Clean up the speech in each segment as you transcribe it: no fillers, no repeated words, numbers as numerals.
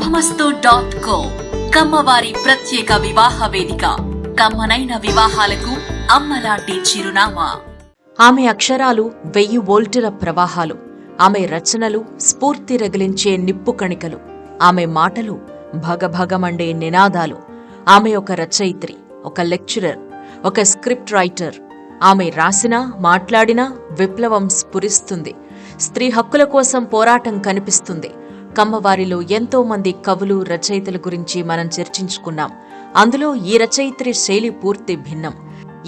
శుభమస్తు.co కమ్మవారి ప్రత్యేక వివాహ వేదిక. కమ్మనైన వివాహాలకు అమ్మలాంటి చిరునామా. ఆమె అక్షరాలు 1000 వోల్టుల ప్రవాహాలు. ఆమె రచనలు స్ఫూర్తి రగిలించే నిప్పు కణికలు. ఆమె మాటలు భగభగమండే నినాదాలు. ఆమె ఒక రచయిత్రి, ఒక లెక్చరర్, ఒక స్క్రిప్ట్ రైటర్. ఆమె రాసినా మాట్లాడినా విప్లవం స్ఫురిస్తుంది. స్త్రీ హక్కుల కోసం పోరాటం కనిపిస్తుంది. కమ్మవారిలో ఎంతో మంది కవులు, రచయితల గురించి మనం చర్చించుకున్నాం. అందులో ఈ రచయిత్రి శైలి పూర్తి భిన్నం.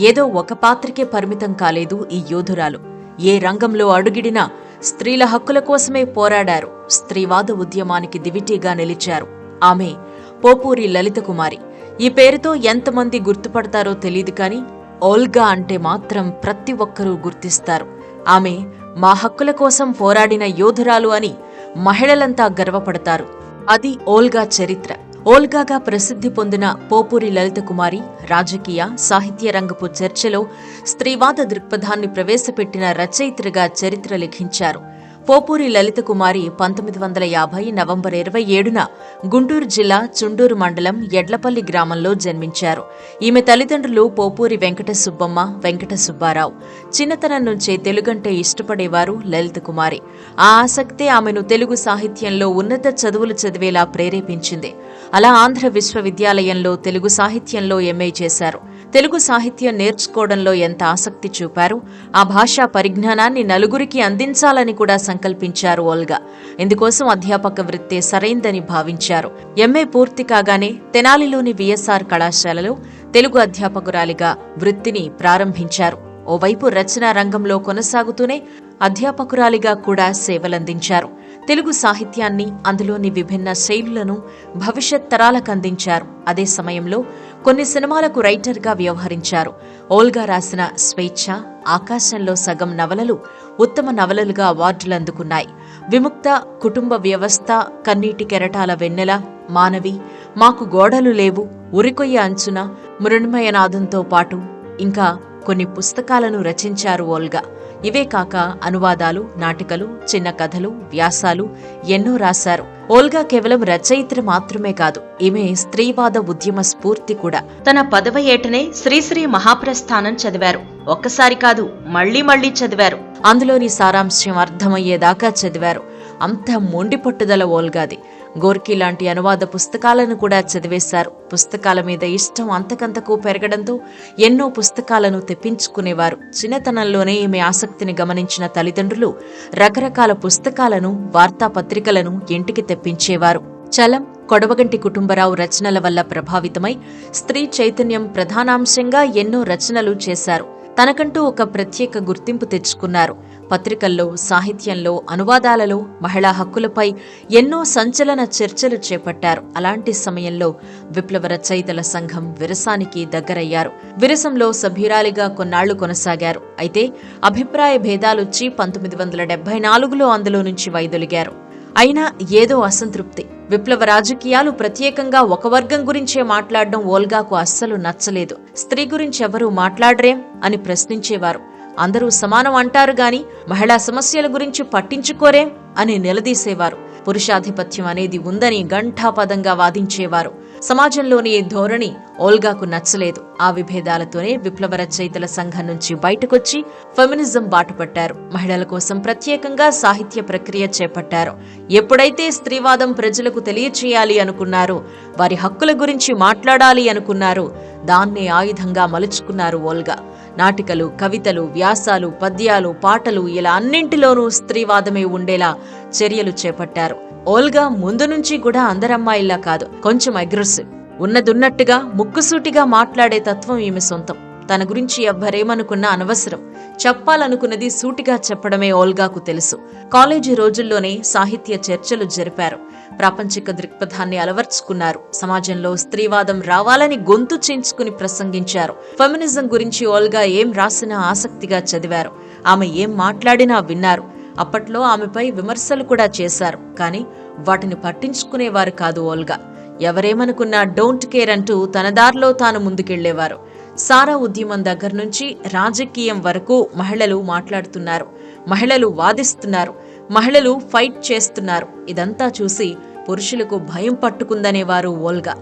ఏదో ఒక పాత్రకే పరిమితం కాలేదు ఈ యోధురాలు. ఏ రంగంలో అడుగిడినా స్త్రీల హక్కుల కోసమే పోరాడారు. స్త్రీవాద ఉద్యమానికి దివిటీగా నిలిచారు. ఆమె పోపూరి లలిత కుమారి. ఈ పేరుతో ఎంతమంది గుర్తుపడతారో తెలియదు కానీ ఓల్గా అంటే మాత్రం ప్రతి ఒక్కరూ గుర్తిస్తారు. ఆమె మా హక్కుల కోసం పోరాడిన యోధురాలు అని మహిళలంతా గర్వపడతారు. అది ఓల్గా చరిత్ర. ఓల్గాగా ప్రసిద్ధి పొందిన పోపూరి లలిత కుమారి రాజకీయ, సాహిత్య రంగపు చర్చలో స్త్రీవాద దృక్పథాన్ని ప్రవేశపెట్టిన రచయిత్రిగా చరిత్ర లిఖించారు. పోపూరి లలిత కుమారి 1950 నవంబర్ 27న గుంటూరు జిల్లా చుండూరు మండలం ఎడ్లపల్లి గ్రామంలో జన్మించారు. ఈమె తల్లిదండ్రులు పోపూరి వెంకట సుబ్బమ్మ, వెంకట సుబ్బారావు. చిన్నతనం నుంచే తెలుగంటే ఇష్టపడేవారు లలిత కుమారి. ఆ ఆసక్తే ఆమెను తెలుగు సాహిత్యంలో ఉన్నత చదువులు చదివేలా ప్రేరేపించింది. అలా ఆంధ్ర విశ్వవిద్యాలయంలో తెలుగు సాహిత్యంలో ఎంఏ చేశారు. తెలుగు సాహిత్యం నేర్చుకోవడంలో ఎంత ఆసక్తి చూపారో ఆ భాషా పరిజ్ఞానాన్ని నలుగురికి అందించాలని కూడా సంకల్పించారు ఓల్గా. ఇందుకోసం అధ్యాపక వృత్తే సరైందని భావించారు. ఎంఏ పూర్తి కాగానే తెనాలిలోని విఎస్ఆర్ కళాశాలలో తెలుగు అధ్యాపకురాలిగా వృత్తిని ప్రారంభించారు. ఓవైపు రచనా రంగంలో కొనసాగుతూనే అధ్యాపకురాలిగా కూడా సేవలందించారు. తెలుగు సాహిత్యాన్ని, అందులోని విభిన్న శైలులను భవిష్యత్ తరాలకు అందించారు. అదే సమయంలో కొన్ని సినిమాలకు రైటర్గా వ్యవహరించారు. ఓల్గా రాసిన స్వేచ్ఛ, ఆకాశంలో సగం నవలలు ఉత్తమ నవలలుగా అవార్డులు అందుకున్నాయి. విముక్త, కుటుంబ వ్యవస్థ, కన్నీటి కెరటాల వెన్నెల, మానవి, మాకు గోడలు లేవు, ఉరికొయ్య అంచున, మృణ్మయనాదంతో పాటు ఇంకా కొన్ని పుస్తకాలను రచించారు ఓల్గా. ఇవే కాక అనువాదాలు, నాటికలు, చిన్న కథలు, వ్యాసాలు ఎన్నో రాశారు. ఓల్గా కేవలం రచయిత్రి మాత్రమే కాదు, ఈమె స్త్రీవాద ఉద్యమ స్ఫూర్తి కూడా. తన 10వ ఏటనే శ్రీశ్రీ మహాప్రస్థానం చదివారు. ఒక్కసారి కాదు, మళ్లీ చదివారు. అందులోని సారాంశం అర్థమయ్యేదాకా చదివారు. అంత మొండి పట్టుదల ఓల్గాది. గోర్కీ లాంటి అనువాద పుస్తకాలను కూడా చదివేశారు. పుస్తకాల మీద ఇష్టం అంతకంతకు పెరగడంతో ఎన్నో పుస్తకాలను తెప్పించుకునేవారు. చిన్నతనంలోనే ఈమె ఆసక్తిని గమనించిన తల్లిదండ్రులు రకరకాల పుస్తకాలను, వార్తాపత్రికలను ఇంటికి తెప్పించేవారు. చలం, కొడవగంటి కుటుంబరావు రచనల వల్ల ప్రభావితమై స్త్రీ చైతన్యం ప్రధానాంశంగా ఎన్నో రచనలు చేశారు. తనకంటూ ఒక ప్రత్యేక గుర్తింపు తెచ్చుకున్నారు. పత్రికల్లో, సాహిత్యంలో, అనువాదాలలో మహిళా హక్కులపై ఎన్నో సంచలన చర్చలు చేపట్టారు. అలాంటి సమయంలో విప్లవ రచయితల సంఘం విరసానికి దగ్గరయ్యారు. విరసంలో సభ్యురాలిగా కొన్నాళ్లు కొనసాగారు. అయితే అభిప్రాయ భేదాలొచ్చి 1974లో అందులో నుంచి వైదొలిగారు. అయినా ఏదో అసంతృప్తి. విప్లవ రాజకీయాలు ప్రత్యేకంగా ఒక వర్గం గురించే మాట్లాడడం ఓల్గాకు అస్సలు నచ్చలేదు. స్త్రీ గురించి ఎవరూ మాట్లాడరేం అని ప్రశ్నించేవారు. అందరూ సమానం అంటారు గాని మహిళా సమస్యల గురించి పట్టించుకోరేం అని నిలదీసేవారు. పురుషాధిపత్యం అనేది ఉందని ఘంటాపదంగా వాదించేవారు. సమాజంలోని ఈ ధోరణి ఓల్గాకు నచ్చలేదు. ఆ విభేదాలతోనే విప్లవ రచయితల సంఘం నుంచి బయటకొచ్చి ఫెమినిజం బాటపట్టారు. మహిళల కోసం ప్రత్యేకంగా సాహిత్య ప్రక్రియ చేపట్టారు. ఎప్పుడైతే స్త్రీవాదం ప్రజలకు తెలియచేయాలి అనుకున్నారో, వారి హక్కుల గురించి మాట్లాడాలి అనుకున్నారో దాన్నే ఆయుధంగా మలుచుకున్నారు ఓల్గా. నాటికలు, కవితలు, వ్యాసాలు, పద్యాలు, పాటలు ఇలా అన్నింటిలోనూ స్త్రీవాదమే ఉండేలా చర్యలు చేపట్టారు. ఓల్గా ముందు నుంచి కూడా అందరమ్మాయిల్లా కాదు, కొంచెం అగ్రెసివ్. ఉన్నదున్నట్టుగా ముక్కుసూటిగా మాట్లాడే తత్వం ఈమె సొంతం. తన గురించి ఎవ్వరేమనుకున్నా అనవసరం. చెప్పాలనుకున్నది సూటిగా చెప్పడమే ఓల్గాకు తెలుసు. కాలేజీ రోజుల్లోనే సాహిత్య చర్చలు జరిపారు. ప్రాపంచిక దృక్పథాన్ని అలవర్చుకున్నారు. సమాజంలో స్త్రీవాదం రావాలని గొంతు చించుకుని ప్రసంగించారు. ఫెమినిజం గురించి ఓల్గా ఏం రాసినా ఆసక్తిగా చదివారు. ఆమె ఏం మాట్లాడినా విన్నారు. అప్పట్లో ఆమెపై విమర్శలు కూడా చేశారు. కానీ వాటిని పట్టించుకునేవారు కాదు ఓల్గా. ఎవరేమనుకున్నా డోంట్ కేర్ అంటూ తన దారిలో తాను ముందుకెళ్లేవారు. సారా ఉద్యమం దగ్గర నుంచి రాజకీయం వరకు మహిళలు మాట్లాడుతున్నారు, మహిళలు వాదిస్తున్నారు, మహిళలు ఫైట్ చేస్తున్నారు. ఇదంతా చూసి పురుషులకు భయం పట్టుకుందనేవారు ఓల్గా.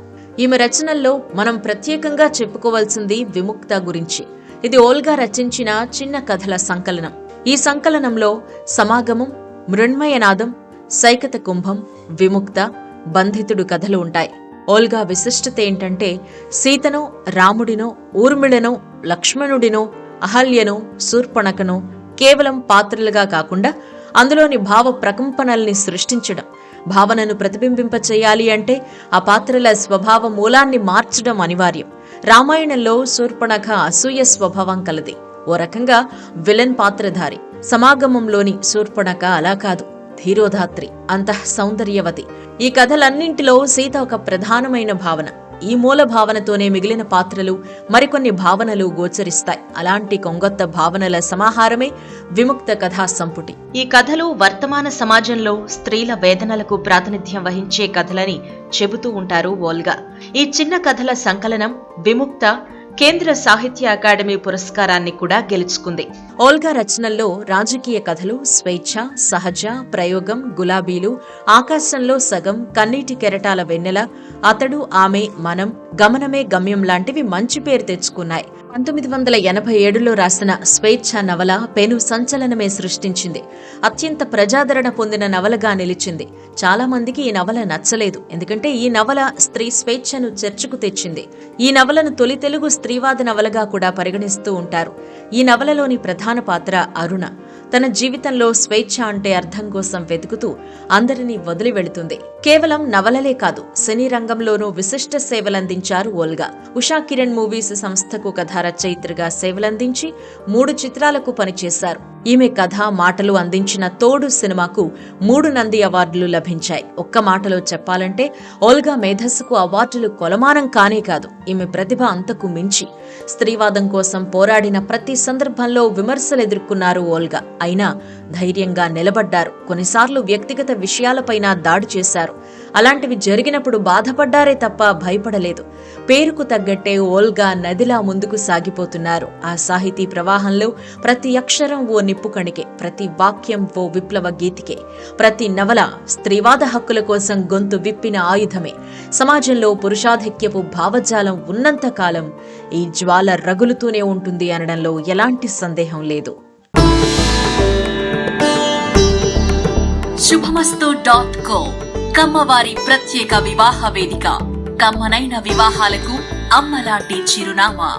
ఈమె రచనల్లో మనం ప్రత్యేకంగా చెప్పుకోవాల్సింది విముక్త గురించి. ఇది ఓల్గా రచించిన చిన్న కథల సంకలనం. ఈ సంకలనంలో సమాగమం, మృణ్మయనాదం, సైకత కుంభం, విముక్త, బంధితుడు కథలు ఉంటాయి. ఓల్గా విశిష్టత ఏంటంటే సీతనో, రాముడినో, ఊర్మిళనో, లక్ష్మణుడినో, అహల్యనో, శూర్పణఖనో కేవలం పాత్రలుగా కాకుండా అందులోని భావ ప్రకంపనల్ని సృష్టించడం. భావనను ప్రతిబింబింపచేయాలి అంటే ఆ పాత్రల స్వభావ మూలాన్ని మార్చడం అనివార్యం. రామాయణంలో శూర్పణఖ అసూయ స్వభావం కలది, ఓ రకంగా విలన్ పాత్రధారి. సమాగమంలోని శూర్పణఖ అలా కాదు, ధీరోధాత్రి, అంతః సౌందర్యవతి. ఈ కథలన్నింటిలో సీత ఒక ప్రధానమైన భావన. ఈ మూల భావనతోనే మిగిలిన పాత్రలు, మరికొన్ని భావనలు గోచరిస్తాయి. అలాంటి కొంగొత్త భావనల సమాహారమే విముక్త కథా సంపుటి. ఈ కథలు వర్తమాన సమాజంలో స్త్రీల వేదనలకు ప్రాతినిధ్యం వహించే కథలని చెబుతూ ఉంటారు ఓల్గా. ఈ చిన్న కథల సంకలనం విముక్త కేంద్ర సాహిత్య అకాడమీ పురస్కారాన్ని కూడా గెలుచుకుంది. ఓల్గా రచనల్లో రాజకీయ కథలు, స్వేచ్ఛ, సహజ, ప్రయోగం, గులాబీలు, ఆకాశంలో సగం, కన్నీటి కెరటాల వెన్నెల, అతడు, ఆమె, మనం, గమనమే గమ్యం లాంటివి మంచి పేరు తెచ్చుకున్నాయి. 1987లో రాసిన స్వేచ్ఛ నవల పెను సంచలనమే సృష్టించింది. అత్యంత ప్రజాదరణ పొందిన నవలగా నిలిచింది. చాలా మందికి ఈ నవల నచ్చలేదు, ఎందుకంటే ఈ నవల స్త్రీ స్వేచ్ఛను చర్చకు తెచ్చింది. ఈ నవలను తొలి తెలుగు స్త్రీవాద నవలగా కూడా పరిగణిస్తూ ఉంటారు. ఈ నవలలోని ప్రధాన పాత్ర అరుణ. తన జీవితంలో స్వేచ్ఛ అంటే అర్థం కోసం వెతుకుతూ అందరినీ వదిలి వెళుతుంది. కేవలం నవలలే కాదు, సినీ రంగంలోనూ విశిష్ట సేవలందించారు ఓల్గా. ఉషా కిరణ్ మూవీస్ సంస్థకు కథా రచయిత్రిగా సేవలందించి 3 చిత్రాలకు పనిచేశారు. ఈమె కథ, మాటలు అందించిన తోడు సినిమాకు 3 నంది అవార్డులు లభించాయి. ఒక్క మాటలో చెప్పాలంటే ఓల్గా మేధస్సుకు అవార్డులు కొలమానం కానే కాదు, ఈమె ప్రతిభ అంతకు మించి. స్త్రీవాదం కోసం పోరాడిన ప్రతి సందర్భంలో విమర్శలు ఎదుర్కొన్నారు ఓల్గా. అయినా ధైర్యంగా నిలబడ్డారు. కొన్నిసార్లు వ్యక్తిగత విషయాలపైన దాడి చేశారు. అలాంటివి జరిగినప్పుడు బాధపడ్డారే తప్ప భయపడలేదు. పేరుకు తగ్గట్టే ఓల్గా నదిలా ముందుకు సాగిపోతున్నారు. ఆ సాహితీ ప్రవాహంలో ప్రతి అక్షరం ఓ నిప్పు కణికే, ప్రతి వాక్యం ఓ విప్లవ గీతికే, ప్రతి నవల స్త్రీవాద హక్కుల కోసం గొంతు విప్పిన ఆయుధమే. సమాజంలో పురుషాధిక్యపు భావజాలం ఉన్నంత కాలం ఈ జ్వాల రగులుతూనే ఉంటుంది అనడంలో ఎలాంటి సందేహం లేదు. శుభమస్తు.co కమ్మవారి ప్రత్యేక వివాహ వేదిక. కమ్మనైన వివాహాలకు అమ్మలాంటి చిరునామా.